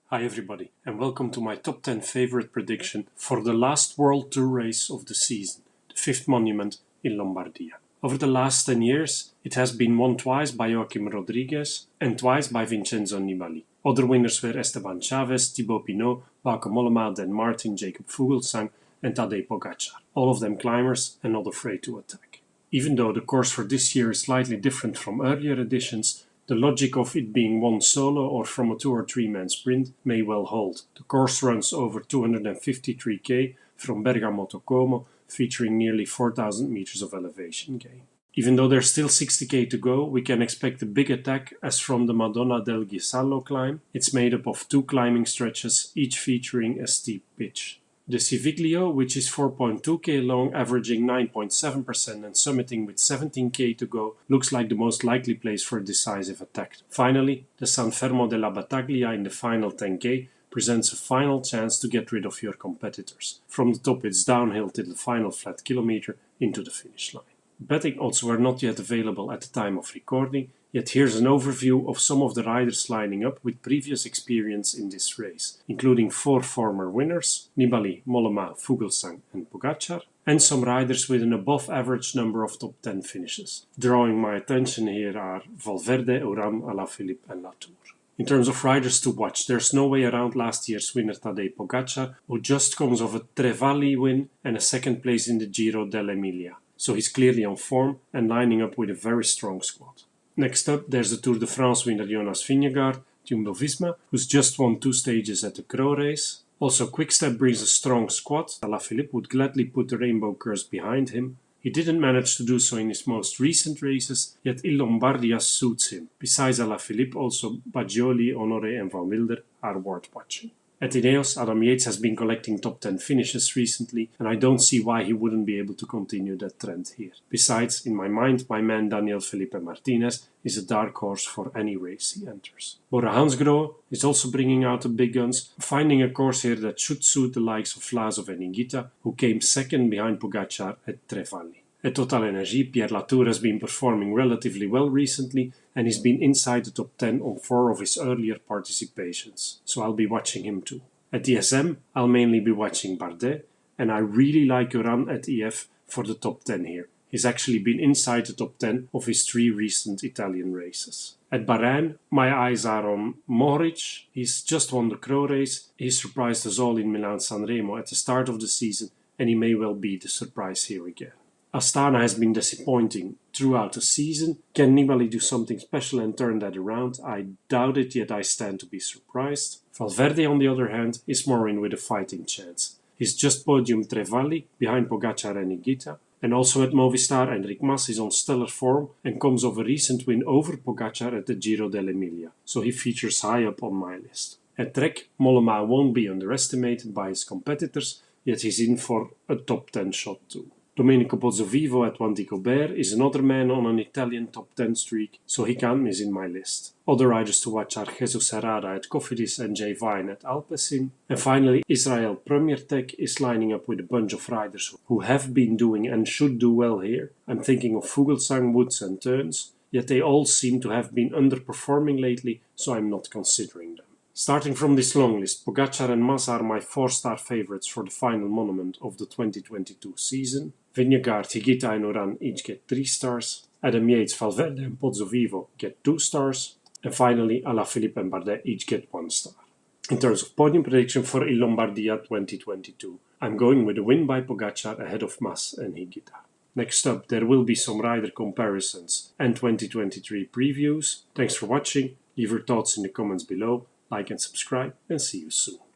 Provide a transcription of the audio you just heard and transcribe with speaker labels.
Speaker 1: Hi everybody, and welcome to my top 10 favorite prediction for the last World Tour race of the season, the fifth monument in Lombardia. Over the last 10 years, it has been won twice by Joaquim Rodriguez and twice by Vincenzo Nibali. Other winners were Esteban Chaves, Thibaut Pinot, Bauke Mollema, Dan Martin, Jakob Fuglsang and Tadej Pogacar. All of them climbers and not afraid to attack. Even though the course for this year is slightly different from earlier editions, the logic of it being won solo or from a 2 or 3 man sprint may well hold. The course runs over 253 km from Bergamo to Como, featuring nearly 4,000 meters of elevation gain. Even though there's still 60 km to go, we can expect a big attack as from the Madonna del Ghisallo climb. It's made up of 2 climbing stretches, each featuring a steep pitch. The Civiglio, which is 4.2 km long, averaging 9.7% and summiting with 17 km to go, looks like the most likely place for a decisive attack. Finally, the San Fermo della Battaglia in the final 10 km presents a final chance to get rid of your competitors. From the top it's downhill till the final flat kilometer into the finish line. Betting odds were not yet available at the time of recording, yet here's an overview of some of the riders lining up with previous experience in this race, including 4 former winners, Nibali, Mollema, Fuglsang and Pogacar, and some riders with an above average number of top 10 finishes. Drawing my attention here are Valverde, Uran, Alaphilippe and Latour. In terms of riders to watch, there's no way around last year's winner Tadej Pogacar, who just comes off a Trevali win and a second place in the Giro dell'Emilia. So he's clearly on form and lining up with a very strong squad. Next up, there's the Tour de France winner Jonas Vingegaard, Jumbo-Visma, who's just won 2 stages at the Crow race. Also, Quickstep brings a strong squad. Alaphilippe would gladly put the rainbow curse behind him. He didn't manage to do so in his most recent races, yet Lombardia suits him. Besides Alaphilippe, also Baggioli, Honoré and Van Wilder are worth watching. At Ineos, Adam Yates has been collecting top 10 finishes recently, and I don't see why he wouldn't be able to continue that trend here. Besides, in my mind, my man Daniel Felipe Martinez is a dark horse for any race he enters. Bora Hansgrohe is also bringing out the big guns, finding a course here that should suit the likes of Vlasov and Higuita, who came second behind Pogacar at Trevali. At Total Energie, Pierre Latour has been performing relatively well recently and he's been inside the top 10 on 4 of his earlier participations, so I'll be watching him too. At DSM, I'll mainly be watching Bardet, and I really like Uran at EF for the top 10 here. He's actually been inside the top 10 of his 3 recent Italian races. At Bahrain, my eyes are on Mohoric. He's just won the Crow race. He surprised us all in Milan-San Remo at the start of the season, and he may well be the surprise here again. Astana has been disappointing throughout the season. Can Nibali do something special and turn that around? I doubt it, yet I stand to be surprised. Valverde, on the other hand, is more in with a fighting chance. He's just podium Trevali, behind Pogacar and Higuita. And also at Movistar, Enric Mas is on stellar form and comes off a recent win over Pogacar at the Giro dell'Emilia, so he features high up on my list. At Trek, Mollema won't be underestimated by his competitors, yet he's in for a top 10 shot too. Domenico Pozzovivo at Wanty-Gobert is another man on an Italian top 10 streak, so he can't miss in my list. Other riders to watch are Jesus Herrada at Cofidis and Jay Vine at Alpecin. And finally, Israel Premier Tech is lining up with a bunch of riders who have been doing and should do well here. I'm thinking of Fuglsang, Woods and Teuns, yet they all seem to have been underperforming lately, so I'm not considering them. Starting from this long list, Pogacar and Mas are my 4-star favorites for the final monument of the 2022 season. Vingegaard, Higuita and Uran each get 3 stars. Adam Yates, Valverde and Pozzovivo get 2 stars. And finally, Alaphilippe and Bardet each get 1 star. In terms of podium prediction for Lombardia 2022, I'm going with a win by Pogacar ahead of Mas and Higuita. Next up, there will be some rider comparisons and 2023 previews. Thanks for watching. Leave your thoughts in the comments below. Like and subscribe, and see you soon.